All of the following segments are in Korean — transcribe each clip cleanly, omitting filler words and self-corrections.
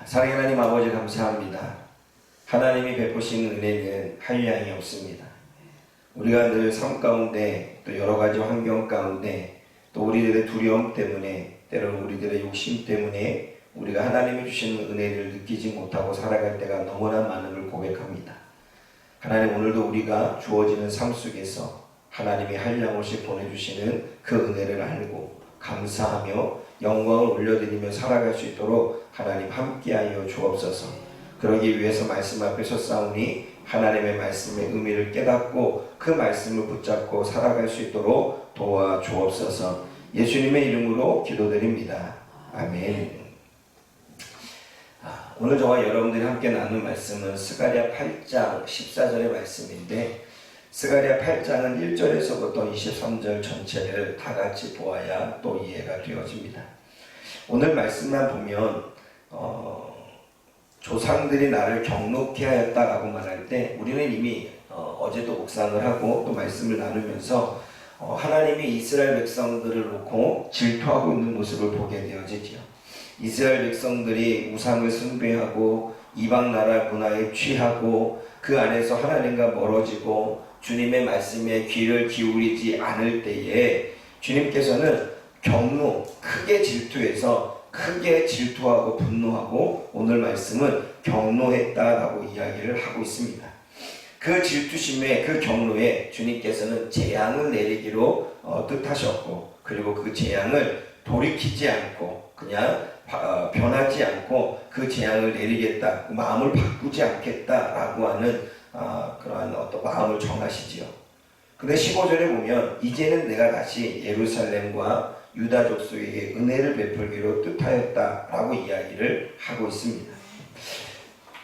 사랑의 하나님 아버지 감사합니다. 하나님이 베푸신 은혜는 한량이 없습니다. 우리가 늘 삶 가운데 또 여러 가지 환경 가운데 또 우리들의 두려움 때문에 때로는 우리들의 욕심 때문에 우리가 하나님이 주시는 은혜를 느끼지 못하고 살아갈 때가 너무나 많음을 고백합니다. 하나님, 오늘도 우리가 주어지는 삶 속에서 하나님이 한량없이 보내주시는 그 은혜를 알고 감사하며 영광을 올려드리며 살아갈 수 있도록 하나님 함께하여 주옵소서. 그러기 위해서 말씀 앞에 섰사오니 하나님의 말씀의 의미를 깨닫고 그 말씀을 붙잡고 살아갈 수 있도록 도와주옵소서. 예수님의 이름으로 기도드립니다. 아멘. 오늘 저와 여러분들이 함께 나눈 말씀은 스가랴 8장 14절의 말씀인데, 스가랴 8장은 1절에서부터 23절 전체를 다 같이 보아야 또 이해가 되어집니다. 오늘 말씀만 보면 조상들이 나를 경록케 하였다라고 말할 때 우리는 이미 어제도 묵상을 하고 또 말씀을 나누면서 하나님이 이스라엘 백성들을 놓고 질투하고 있는 모습을 보게 되어지죠. 이스라엘 백성들이 우상을 숭배하고 이방 나라 문화에 취하고 그 안에서 하나님과 멀어지고 주님의 말씀에 귀를 기울이지 않을 때에 주님께서는 경로, 크게 질투해서 크게 질투하고 분노하고 오늘 말씀은 경노했다라고 이야기를 하고 있습니다. 그 질투심에 그 경로에 주님께서는 재앙을 내리기로 뜻하셨고, 그리고 그 재앙을 돌이키지 않고 그냥 변하지 않고 그 재앙을 내리겠다, 마음을 바꾸지 않겠다라고 하는 그러한 어떤 마음을 정하시지요. 근데 15절에 보면 이제는 내가 다시 예루살렘과 유다 족속에게 은혜를 베풀기로 뜻하였다라고 이야기를 하고 있습니다.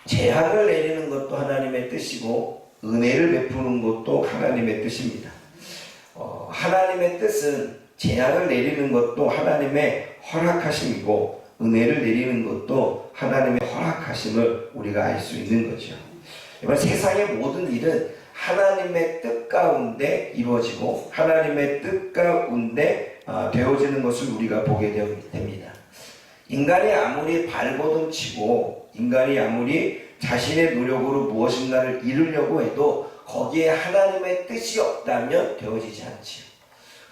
재앙을 내리는 것도 하나님의 뜻이고 은혜를 베푸는 것도 하나님의 뜻입니다. 하나님의 뜻은 재앙을 내리는 것도 하나님의 허락하심이고 은혜를 내리는 것도 하나님의 허락하심을 우리가 알 수 있는 거죠. 이번 세상의 모든 일은 하나님의 뜻 가운데 이루어지고 하나님의 뜻 가운데 되어지는 것을 우리가 보게 됩니다. 인간이 아무리 발버둥치고 인간이 아무리 자신의 노력으로 무엇인가를 이루려고 해도 거기에 하나님의 뜻이 없다면 되어지지 않지요.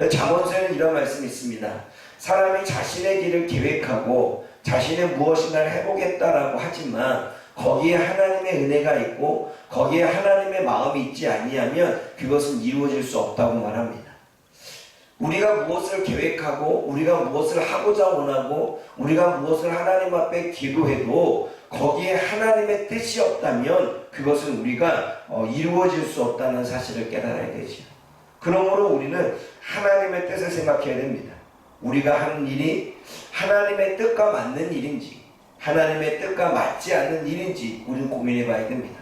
잠언서에는 이런 말씀이 있습니다. 사람이 자신의 길을 계획하고 자신의 무엇인가를 해보겠다라고 하지만 거기에 하나님의 은혜가 있고 거기에 하나님의 마음이 있지 아니하면 그것은 이루어질 수 없다고 말합니다. 우리가 무엇을 계획하고 우리가 무엇을 하고자 원하고 우리가 무엇을 하나님 앞에 기도해도 거기에 하나님의 뜻이 없다면 그것은 우리가 이루어질 수 없다는 사실을 깨달아야 되죠. 그러므로 우리는 하나님의 뜻을 생각해야 됩니다. 우리가 하는 일이 하나님의 뜻과 맞는 일인지 하나님의 뜻과 맞지 않는 일인지 우리는 고민해 봐야 됩니다.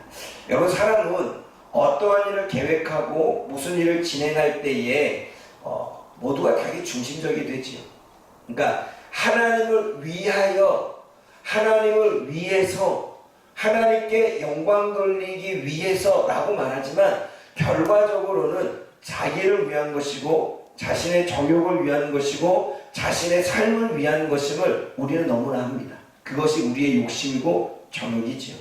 여러분, 사람은 어떠한 일을 계획하고 무슨 일을 진행할 때에 모두가 자기 중심적이 되지요. 그러니까 하나님을 위하여, 하나님을 위해서, 하나님께 영광 돌리기 위해서라고 말하지만 결과적으로는 자기를 위한 것이고 자신의 정욕을 위한 것이고 자신의 삶을 위한 것임을 우리는 너무나 합니다. 그것이 우리의 욕심이고 정욕이지요.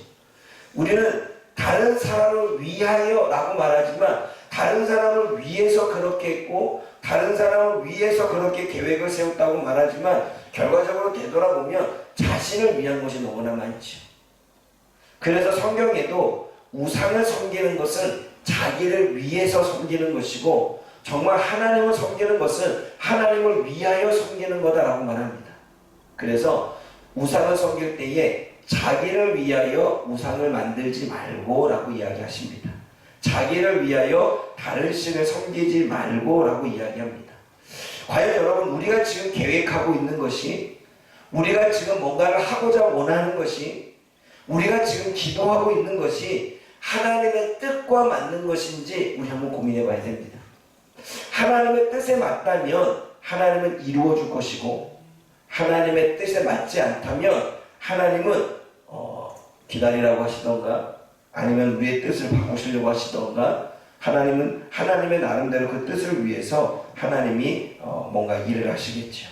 우리는 다른 사람을 위하여 라고 말하지만 다른 사람을 위해서 그렇게 했고 다른 사람을 위해서 그렇게 계획을 세웠다고 말하지만 결과적으로 되돌아보면 자신을 위한 것이 너무나 많죠. 그래서 성경에도 우상을 섬기는 것은 자기를 위해서 섬기는 것이고 정말 하나님을 섬기는 것은 하나님을 위하여 섬기는 거다라고 말합니다. 그래서 우상을 섬길 때에 자기를 위하여 우상을 만들지 말고 라고 이야기하십니다. 자기를 위하여 다른 신을 섬기지 말고 라고 이야기합니다. 과연 여러분, 우리가 지금 계획하고 있는 것이, 우리가 지금 뭔가를 하고자 원하는 것이, 우리가 지금 기도하고 있는 것이 하나님의 뜻과 맞는 것인지 우리 한번 고민해 봐야 됩니다. 하나님의 뜻에 맞다면 하나님은 이루어 줄 것이고 하나님의 뜻에 맞지 않다면 하나님은 기다리라고 하시던가 아니면 우리의 뜻을 바꾸시려고 하시던가 하나님은 하나님의 나름대로 그 뜻을 위해서 하나님이 뭔가 일을 하시겠죠.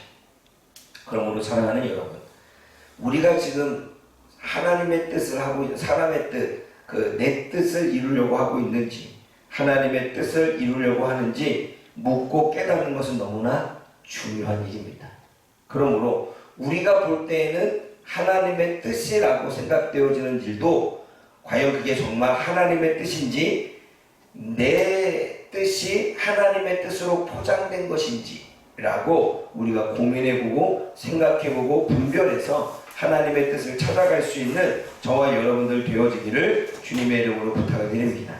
그러므로 사랑하는 여러분, 우리가 지금 하나님의 뜻을 하고 있는 사람의 뜻, 내 뜻을 이루려고 하고 있는지, 하나님의 뜻을 이루려고 하는지 묻고 깨닫는 것은 너무나 중요한 일입니다. 그러므로 우리가 볼 때에는 하나님의 뜻이라고 생각되어지는 일도 과연 그게 정말 하나님의 뜻인지, 내 뜻이 하나님의 뜻으로 포장된 것인지 라고 우리가 고민해보고 생각해보고 분별해서 하나님의 뜻을 찾아갈 수 있는 저와 여러분들 되어지기를 주님의 이름으로 부탁을 드립니다.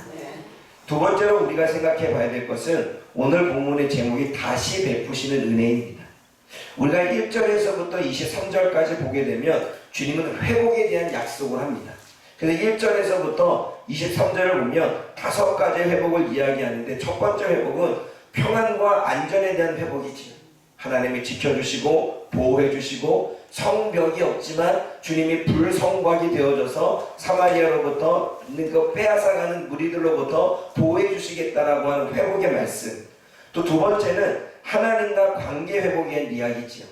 두 번째로 우리가 생각해 봐야 될 것은 오늘 본문의 제목이 다시 베푸시는 은혜입니다. 우리가 1절에서부터 23절까지 보게 되면 주님은 회복에 대한 약속을 합니다. 그래서 1절에서부터 23절을 보면 5가지의 회복을 이야기하는데, 첫 번째 회복은 평안과 안전에 대한 회복이지요. 하나님이 지켜주시고 보호해주시고 성벽이 없지만 주님이 불성곽이 되어져서 사마리아로부터 있는 그 빼앗아가는 무리들로부터 보호해주시겠다라고 하는 회복의 말씀. 또 두 번째는 하나님과 관계 회복에 대한 이야기지요.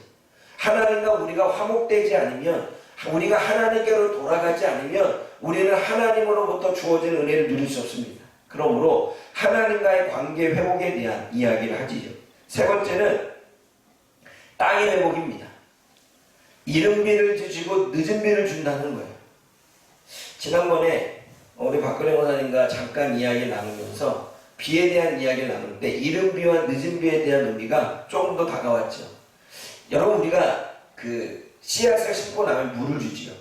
하나님과 우리가 화목되지 않으면, 우리가 하나님께로 돌아가지 않으면 우리는 하나님으로부터 주어진 은혜를 누릴 수 없습니다. 그러므로 하나님과의 관계 회복에 대한 이야기를 하지요. 세 번째는 땅의 회복입니다. 이른 비를 주시고 늦은 비를 준다는 거예요. 지난번에 우리 박근혜 원사님과 잠깐 이야기를 나누면서 비에 대한 이야기를 나누는데, 이른 비와 늦은 비에 대한 의미가 조금 더 다가왔죠. 여러분, 우리가 씨앗을 심고 나면 물을 주지요.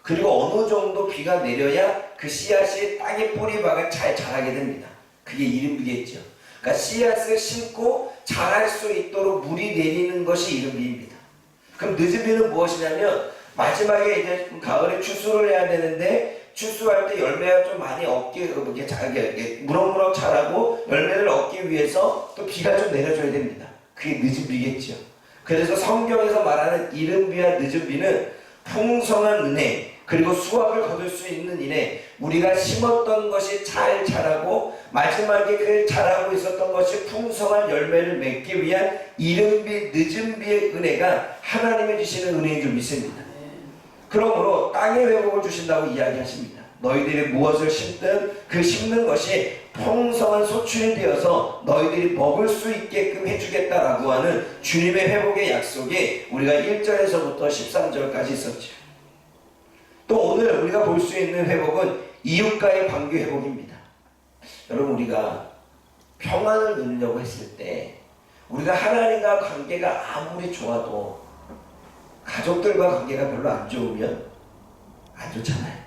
그리고 어느 정도 비가 내려야 그 씨앗이 땅에 뿌리 박아 잘 자라게 됩니다. 그게 이른 비겠죠. 그러니까 씨앗을 심고 자랄 수 있도록 물이 내리는 것이 이른 비입니다. 그럼 늦은 비는 무엇이냐면, 마지막에 이제 가을에 추수를 해야 되는데, 추수할 때 열매가 좀 많이 무럭무럭 자라고 열매를 얻기 위해서 또 비가 좀 내려줘야 됩니다. 그게 늦은 비겠죠. 그래서 성경에서 말하는 이른 비와 늦은 비는 풍성한 은혜, 그리고 수확을 거둘 수 있는 일에 우리가 심었던 것이 잘 자라고 마지막에 그 자라고 있었던 것이 풍성한 열매를 맺기 위한 이른 비, 늦은 비의 은혜가 하나님이 주시는 은혜인 줄 믿습니다. 그러므로 땅의 회복을 주신다고 이야기하십니다. 너희들이 무엇을 심든 그 심는 것이 풍성한 소출이 되어서 너희들이 먹을 수 있게끔 해주겠다라고 하는 주님의 회복의 약속이 우리가 1절에서부터 13절까지 있었죠. 또 오늘 우리가 볼 수 있는 회복은 이웃과의 관계 회복입니다. 여러분, 우리가 평안을 누리려고 했을 때 우리가 하나님과 관계가 아무리 좋아도 가족들과 관계가 별로 안 좋으면 안 좋잖아요.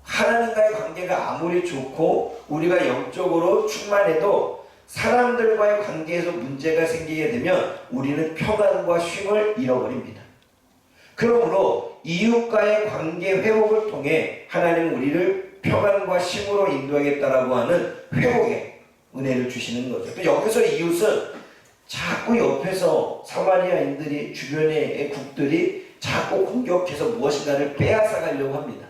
하나님과의 관계가 아무리 좋고 우리가 영적으로 충만해도 사람들과의 관계에서 문제가 생기게 되면 우리는 평안과 쉼을 잃어버립니다. 그러므로 이웃과의 관계 회복을 통해 하나님은 우리를 평안과 쉼으로 인도하겠다라고 하는 회복의 은혜를 주시는 거죠. 또 여기서 이웃은 자꾸 옆에서 사마리아인들이, 주변의 국들이 자꾸 공격해서 무엇인가를 빼앗아 가려고 합니다.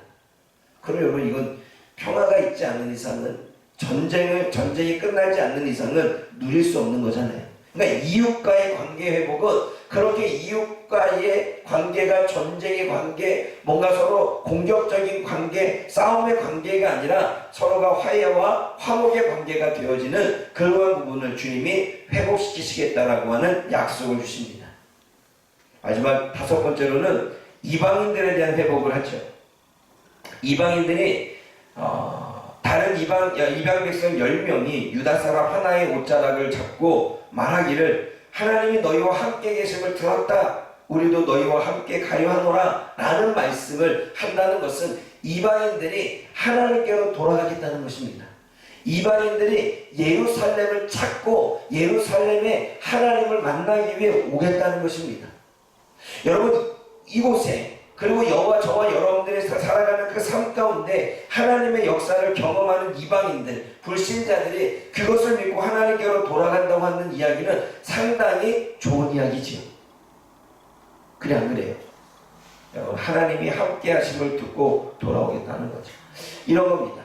그럼 여러분, 이건 평화가 있지 않는 이상은, 전쟁이 끝나지 않는 이상은 누릴 수 없는 거잖아요. 그러니까 이웃과의 관계 회복은 그렇게 이웃과의 관계가 전쟁의 관계, 뭔가 서로 공격적인 관계, 싸움의 관계가 아니라 서로가 화해와 화목의 관계가 되어지는 그러한 부분을 주님이 회복시키시겠다라고 하는 약속을 주십니다. 마지막 5번째로는 이방인들에 대한 회복을 하죠. 이방인들이 다른 이방 백성 10명이 유다 사람 하나의 옷자락을 잡고 말하기를, 하나님이 너희와 함께 계심을 들었다, 우리도 너희와 함께 가려 하노라 라는 말씀을 한다는 것은 이방인들이 하나님께로 돌아가겠다는 것입니다. 이방인들이 예루살렘을 찾고 예루살렘에 하나님을 만나기 위해 오겠다는 것입니다. 여러분, 이곳에, 그리고 저와 여러분들이 살아가는 그 삶 가운데 하나님의 역사를 경험하는 이방인들, 불신자들이 그것을 믿고 하나님께로 돌아간다고 하는 이야기는 상당히 좋은 이야기지요. 그래, 안 그래요? 여러분, 하나님이 함께 하심을 듣고 돌아오겠다는 거죠. 이런 겁니다.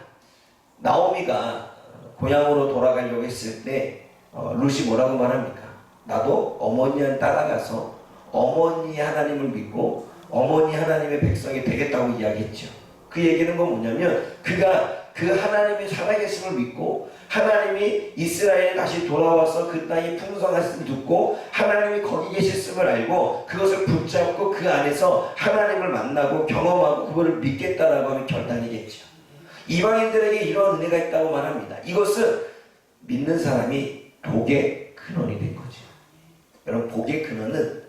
나오미가 고향으로 돌아가려고 했을 때 룻이 뭐라고 말합니까? 나도 어머니한테 따라가서 어머니 하나님을 믿고 어머니 하나님의 백성이 되겠다고 이야기했죠. 그 얘기는 뭐냐면 그가 그 하나님이 살아계심을 믿고 하나님이 이스라엘에 다시 돌아와서 그 땅이 풍성했음을 듣고 하나님이 거기 계셨음을 알고 그것을 붙잡고 그 안에서 하나님을 만나고 경험하고 그거를 믿겠다라고 하는 결단이겠죠. 이방인들에게 이런 은혜가 있다고 말합니다. 이것은 믿는 사람이 복의 근원이 된 거죠. 여러분, 복의 근원은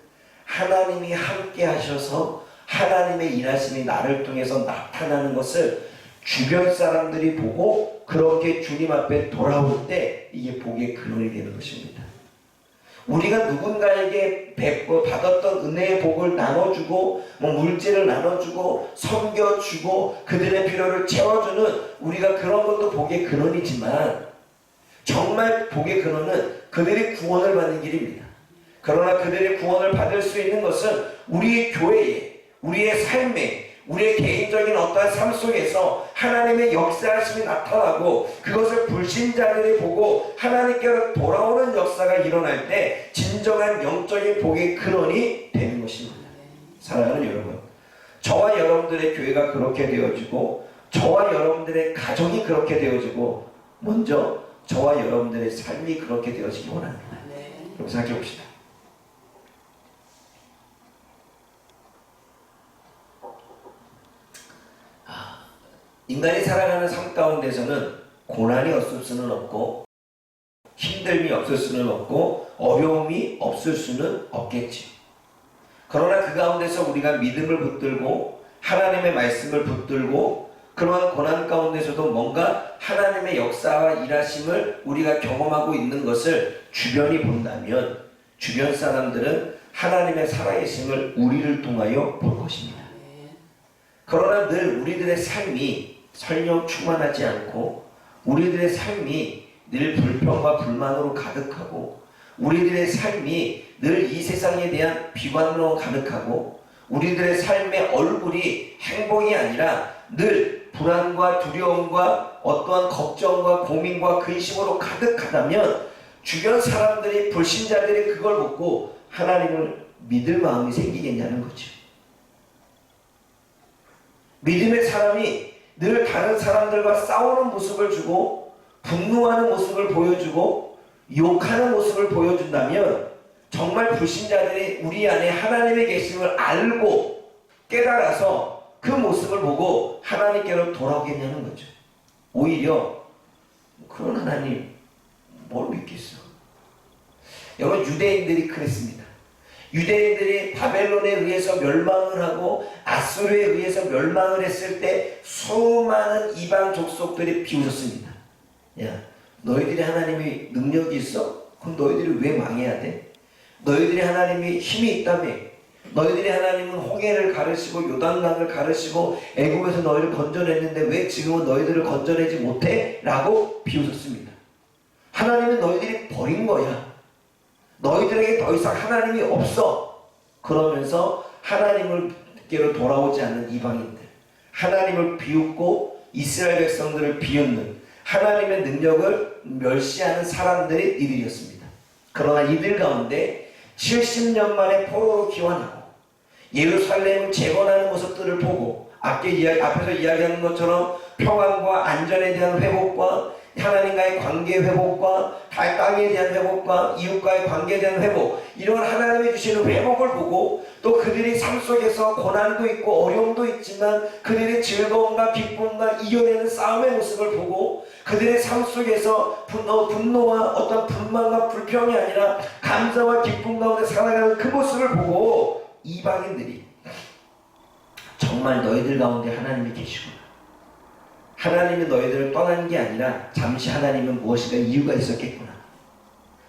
하나님이 함께 하셔서 하나님의 일하심이 나를 통해서 나타나는 것을 주변 사람들이 보고 그렇게 주님 앞에 돌아올 때 이게 복의 근원이 되는 것입니다. 우리가 누군가에게 받았던 은혜의 복을 나눠주고 물질을 나눠주고 섬겨주고 그들의 필요를 채워주는 우리가 그런 것도 복의 근원이지만 정말 복의 근원은 그들이 구원을 받는 길입니다. 그러나 그들이 구원을 받을 수 있는 것은 우리의 교회에, 우리의 삶에, 우리의 개인적인 어떠한 삶 속에서 하나님의 역사하심이 나타나고 그것을 불신자들이 보고 하나님께로 돌아오는 역사가 일어날 때 진정한 영적인 복의 근원이 되는 것입니다. 사랑하는 여러분, 저와 여러분들의 교회가 그렇게 되어지고 저와 여러분들의 가정이 그렇게 되어지고 먼저 저와 여러분들의 삶이 그렇게 되어지기 원합니다. 그럼 생각해 봅시다. 인간이 살아가는 삶 가운데서는 고난이 없을 수는 없고 힘듦이 없을 수는 없고 어려움이 없을 수는 없겠지. 그러나 그 가운데서 우리가 믿음을 붙들고 하나님의 말씀을 붙들고 그러한 고난 가운데서도 뭔가 하나님의 역사와 일하심을 우리가 경험하고 있는 것을 주변이 본다면 주변 사람들은 하나님의 살아계심을 우리를 통하여 볼 것입니다. 그러나 늘 우리들의 삶이 설령 충만하지 않고 우리들의 삶이 늘 불평과 불만으로 가득하고 우리들의 삶이 늘 이 세상에 대한 비관으로 가득하고 우리들의 삶의 얼굴이 행복이 아니라 늘 불안과 두려움과 어떠한 걱정과 고민과 근심으로 가득하다면 주변 사람들이 불신자들이 그걸 보고 하나님을 믿을 마음이 생기겠냐는 거죠. 믿음의 사람이 늘 다른 사람들과 싸우는 모습을 주고 분노하는 모습을 보여주고 욕하는 모습을 보여준다면 정말 불신자들이 우리 안에 하나님의 계심을 알고 깨달아서 그 모습을 보고 하나님께로 돌아오겠냐는 거죠. 오히려 그런 하나님 뭘 믿겠어? 여러분, 유대인들이 그랬습니다. 유대인들이 바벨론에 의해서 멸망을 하고 아수르에 의해서 멸망을 했을 때 수많은 이방 족속들이 비웃었습니다. 야, 너희들이 하나님이 능력이 있어? 그럼 너희들이 왜 망해야 돼? 너희들이 하나님이 힘이 있다며? 너희들이 하나님은 홍해를 가르시고 요단강을 가르시고 애굽에서 너희를 건져냈는데 왜 지금은 너희들을 건져내지 못해? 라고 비웃었습니다. 하나님은 너희들이 버린 거야. 너희들에게 더 이상 하나님이 없어. 그러면서 하나님께로 돌아오지 않는 이방인들, 하나님을 비웃고 이스라엘 백성들을 비웃는 하나님의 능력을 멸시하는 사람들이 이들이었습니다. 그러나 이들 가운데 70년 만에 포로로 귀환하고 예루살렘을 재건하는 모습들을 보고 앞에서 이야기하는 것처럼 평안과 안전에 대한 회복과 하나님과의 관계 회복과 땅에 대한 회복과 이웃과의 관계에 대한 회복, 이런 하나님이 주시는 회복을 보고 또 그들이 삶 속에서 고난도 있고 어려움도 있지만 그들의 즐거움과 기쁨과 이겨내는 싸움의 모습을 보고 그들의 삶 속에서 분노와 어떤 불만과 불평이 아니라 감사와 기쁨 가운데 살아가는 그 모습을 보고 이방인들이 정말 너희들 가운데 하나님이 계시구나, 하나님이 너희들을 떠난 게 아니라 잠시 하나님은 무엇인가 이유가 있었겠구나,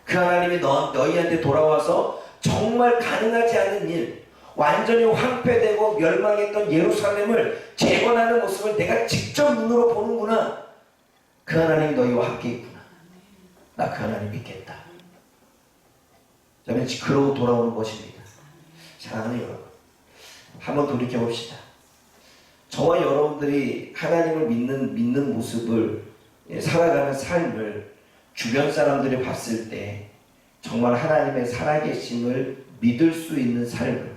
그 하나님이 너희한테 돌아와서 정말 가능하지 않은 일, 완전히 황폐되고 멸망했던 예루살렘을 재건하는 모습을 내가 직접 눈으로 보는구나, 그 하나님이 너희와 함께 있구나, 나 그 하나님 믿겠다. 저는 그러고 돌아오는 것입니다. 사랑하는 여러분, 한번 돌이켜봅시다. 저와 여러분들이 하나님을 믿는 모습을 살아가는 삶을 주변 사람들이 봤을 때 정말 하나님의 살아계심을 믿을 수 있는 삶을,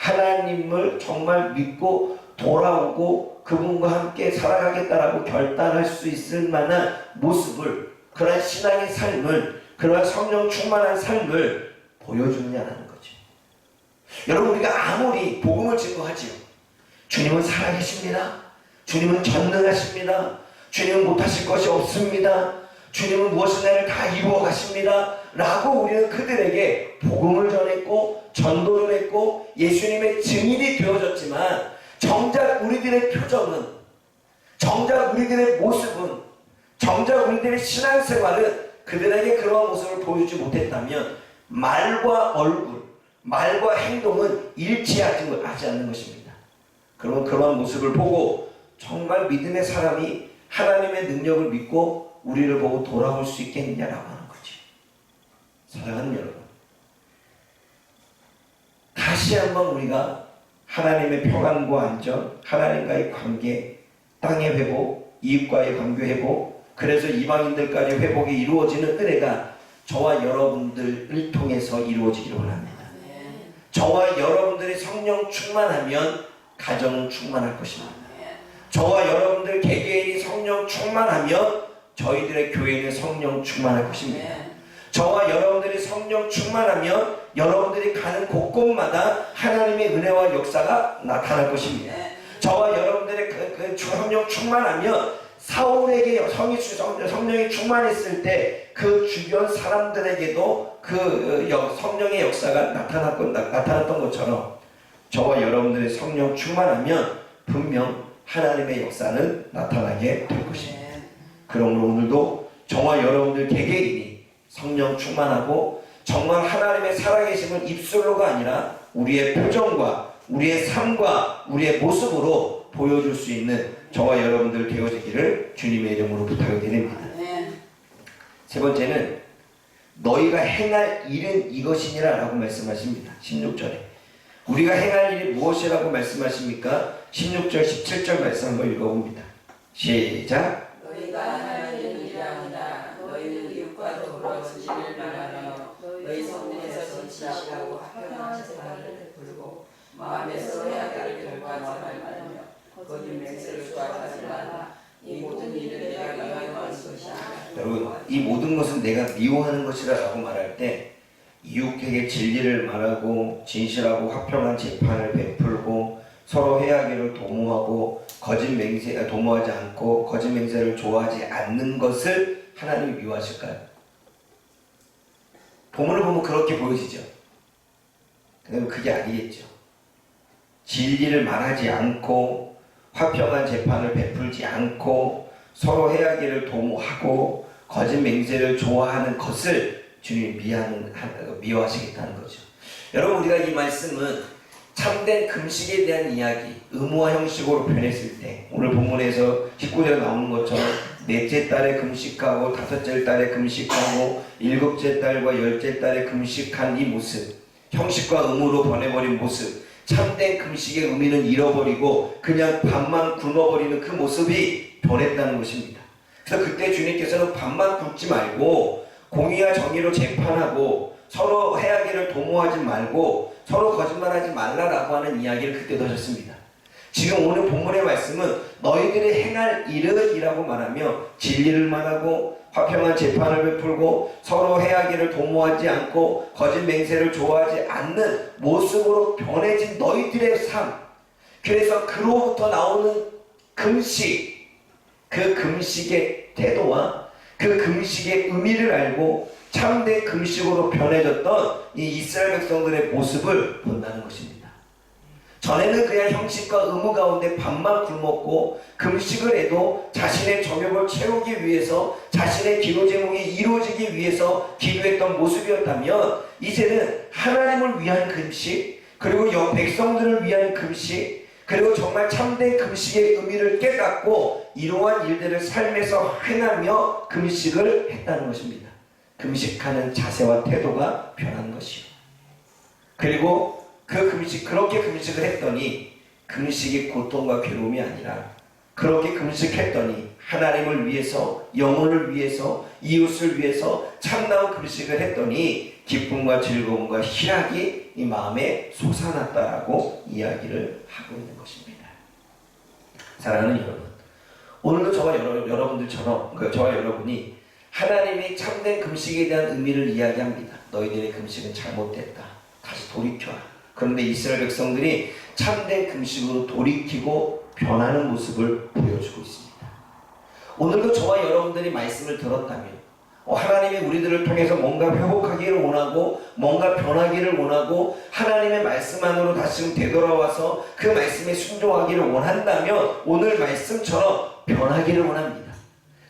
하나님을 정말 믿고 돌아오고 그분과 함께 살아가겠다라고 결단할 수 있을 만한 모습을, 그러한 신앙의 삶을, 그러한 성령 충만한 삶을 보여주느냐는 거죠. 여러분, 우리가 아무리 복음을 증거하지요, 주님은 살아계십니다, 주님은 전능하십니다, 주님은 못하실 것이 없습니다, 주님은 무엇이나를 다 이루어 가십니다 라고 우리는 그들에게 복음을 전했고 전도를 했고 예수님의 증인이 되어졌지만, 정작 우리들의 표정은, 정작 우리들의 모습은, 정작 우리들의 신앙생활은 그들에게 그러한 모습을 보여주지 못했다면 말과 얼굴, 말과 행동은 일치하지 않는 것입니다. 그러면 그러한 모습을 보고 정말 믿음의 사람이 하나님의 능력을 믿고 우리를 보고 돌아올 수 있겠느냐라고 하는 거지. 사랑하는 여러분, 다시 한번 우리가 하나님의 평안과 안전, 하나님과의 관계, 땅의 회복, 이웃과의 관계 회복, 그래서 이방인들까지 회복이 이루어지는 은혜가 저와 여러분들을 통해서 이루어지기를 원합니다. 저와 여러분들이 성령 충만하면 가정은 충만할 것입니다. 저와 여러분들 개개인이 성령 충만하면 저희들의 교회는 성령 충만할 것입니다. 저와 여러분들이 성령 충만하면 여러분들이 가는 곳곳마다 하나님의 은혜와 역사가 나타날 것입니다. 저와 여러분들의 그 성령 충만하면 사울에게 성령이 충만했을 때 그 주변 사람들에게도 그 성령의 역사가 나타났던 것처럼 저와 여러분들의 성령 충만하면 분명 하나님의 역사는 나타나게 될 것입니다. 그러므로 오늘도 저와 여러분들 개개인이 성령 충만하고 정말 하나님의 살아계심을 입술로가 아니라 우리의 표정과 우리의 삶과 우리의 모습으로 보여줄 수 있는 저와 여러분들 되어지기를 주님의 이름으로 부탁을 드립니다. 세 번째는 너희가 행할 일은 이것이니라 라고 말씀하십니다. 16절에 우리가 행할 일이 무엇이라고 말씀하십니까? 16절 17절 말씀 한번 읽어봅니다. 시작. 너희가 하나님의 일이라니라. 너희는 이웃과 더불어 진실을 말하며 너희 성문에서 진실하고 합평한 재판을 베풀고 마음에서 해악을 결과하지 말며 거짓 맹세를 좋아하지 말라. 이 모든 일은 내가 미워하는 것이야. 여러분, 이 모든 것은 내가 미워하는 것이라고 말할 때 이웃에게 진리를 말하고 진실하고 화평한 재판을 베풀고 서로 해하기를 도모하고 도모하지 않고 거짓 맹세를 좋아하지 않는 것을 하나님이 미워하실까요? 본문을 보면 그렇게 보이시죠? 근데 그게 아니겠죠. 진리를 말하지 않고 화평한 재판을 베풀지 않고 서로 해하기를 도모하고 거짓 맹세를 좋아하는 것을 주님이 미워하시겠다는 거죠. 여러분, 우리가 이 말씀은 참된 금식에 대한 이야기, 의무화 형식으로 변했을 때 오늘 본문에서 19절에 나오는 것처럼 넷째 달에 금식하고 다섯째 달에 금식하고 일곱째 달과 열째 달에 금식한 이 모습, 형식과 의무로 변해버린 모습, 참된 금식의 의미는 잃어버리고 그냥 밥만 굶어버리는 그 모습이 변했다는 것입니다. 그래서 그때 주님께서는 밥만 굶지 말고 공의와 정의로 재판하고 서로 해하기를 도모하지 말고 서로 거짓말하지 말라라고 하는 이야기를 그때도 하셨습니다. 지금 오늘 본문의 말씀은 너희들이 행할 일은 이라고 말하며 진리를 말하고 화평한 재판을 베풀고 서로 해하기를 도모하지 않고 거짓 맹세를 좋아하지 않는 모습으로 변해진 너희들의 삶, 그래서 그로부터 나오는 금식, 그 금식의 태도와 그 금식의 의미를 알고 참된 금식으로 변해졌던 이 이스라엘 백성들의 모습을 본다는 것입니다. 전에는 그냥 형식과 의무 가운데 밥만 굶었고 금식을 해도 자신의 정욕을 채우기 위해서 자신의 기도 제목이 이루어지기 위해서 기도했던 모습이었다면 이제는 하나님을 위한 금식, 그리고 백성들을 위한 금식, 그리고 정말 참된 금식의 의미를 깨닫고 이러한 일들을 삶에서 행하며 금식을 했다는 것입니다. 금식하는 자세와 태도가 변한 것이요. 그리고 그렇게 금식을 했더니 금식이 고통과 괴로움이 아니라 그렇게 금식했더니 하나님을 위해서, 영혼을 위해서, 이웃을 위해서 참다운 금식을 했더니 기쁨과 즐거움과 희락이 이 마음에 솟아났다라고 이야기를 하고 있는 것입니다. 사랑하는 여러분, 오늘도 저와 여러분들처럼 저와 여러분이 하나님이 참된 금식에 대한 의미를 이야기합니다. 너희들의 금식은 잘못됐다. 다시 돌이켜라. 그런데 이스라엘 백성들이 참된 금식으로 돌이키고 변하는 모습을 보여주고 있습니다. 오늘도 저와 여러분들이 말씀을 들었다면 하나님이 우리들을 통해서 뭔가 회복하기를 원하고 뭔가 변하기를 원하고 하나님의 말씀 안으로 다시 되돌아와서 그 말씀에 순종하기를 원한다면 오늘 말씀처럼 변하기를 원합니다.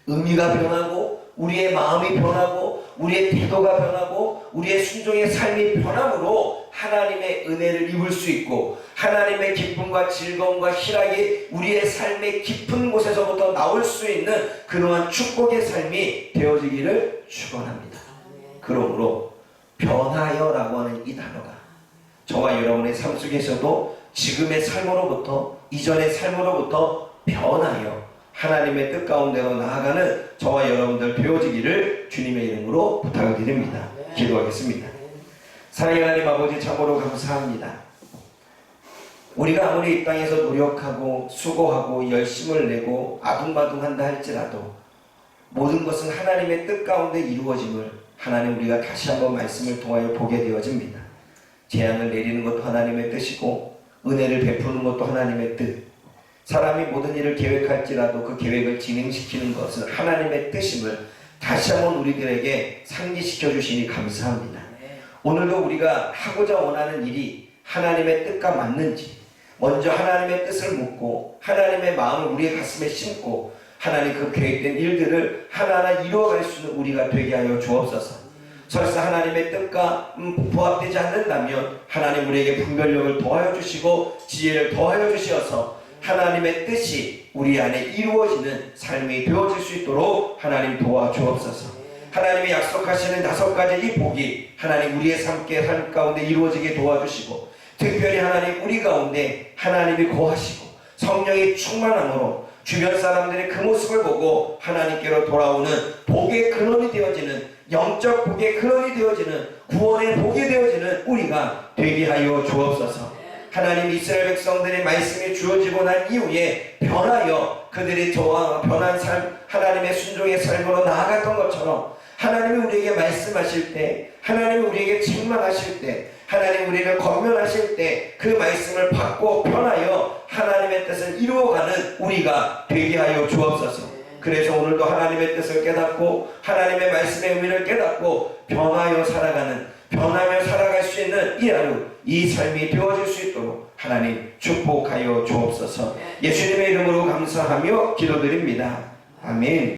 의미가 변하고 우리의 마음이 변하고 우리의 태도가 변하고 우리의 순종의 삶이 변함으로 하나님의 은혜를 입을 수 있고 하나님의 기쁨과 즐거움과 희락이 우리의 삶의 깊은 곳에서부터 나올 수 있는 그러한 축복의 삶이 되어지기를 축원합니다. 그러므로 변하여라고 하는 이 단어가 저와 여러분의 삶 속에서도 지금의 삶으로부터 이전의 삶으로부터 변하여 하나님의 뜻 가운데로 나아가는 저와 여러분들 되어지기를 주님의 이름으로 부탁을 드립니다. 기도하겠습니다. 사랑의 하나님 아버지, 참으로 감사합니다. 우리가 아무리 이 땅에서 노력하고 수고하고 열심을 내고 아둥바둥한다 할지라도 모든 것은 하나님의 뜻 가운데 이루어짐을 하나님 우리가 다시 한번 말씀을 통하여 보게 되어집니다. 재앙을 내리는 것도 하나님의 뜻이고 은혜를 베푸는 것도 하나님의 뜻, 사람이 모든 일을 계획할지라도 그 계획을 진행시키는 것은 하나님의 뜻임을 다시 한번 우리들에게 상기시켜 주시니 감사합니다. 오늘도 우리가 하고자 원하는 일이 하나님의 뜻과 맞는지 먼저 하나님의 뜻을 묻고 하나님의 마음을 우리의 가슴에 심고 하나님 그 계획된 일들을 하나하나 이루어갈 수 있는 우리가 되게 하여 주옵소서. 설사 하나님의 뜻과 부합되지 않는다면 하나님 우리에게 분별력을 더하여 주시고 지혜를 더하여 주시어서 하나님의 뜻이 우리 안에 이루어지는 삶이 되어질 수 있도록 하나님 도와주옵소서. 하나님이 약속하시는 5가지 이 복이 하나님 우리의 삶 가운데 이루어지게 도와주시고 특별히 하나님 우리 가운데 하나님이 거하시고 성령이 충만함으로 주변 사람들의 그 모습을 보고 하나님께로 돌아오는 복의 근원이 되어지는 영적 복의 근원이 되어지는 구원의 복이 되어지는 우리가 되게 하여 주옵소서. 하나님 이스라엘 백성들의 말씀이 주어지고 난 이후에 변하여 그들이 저와 변한 삶 하나님의 순종의 삶으로 나아갔던 것처럼 하나님이 우리에게 말씀하실 때 하나님이 우리에게 책망하실 때 하나님 우리를 권면하실 때 그 말씀을 받고 변하여 하나님의 뜻을 이루어가는 우리가 되게 하여 주옵소서. 그래서 오늘도 하나님의 뜻을 깨닫고 하나님의 말씀의 의미를 깨닫고 변하여 살아갈 수 있는 이 하루 이 삶이 되어질 수 있도록 하나님 축복하여 주옵소서. 예수님의 이름으로 감사하며 기도드립니다. 아멘.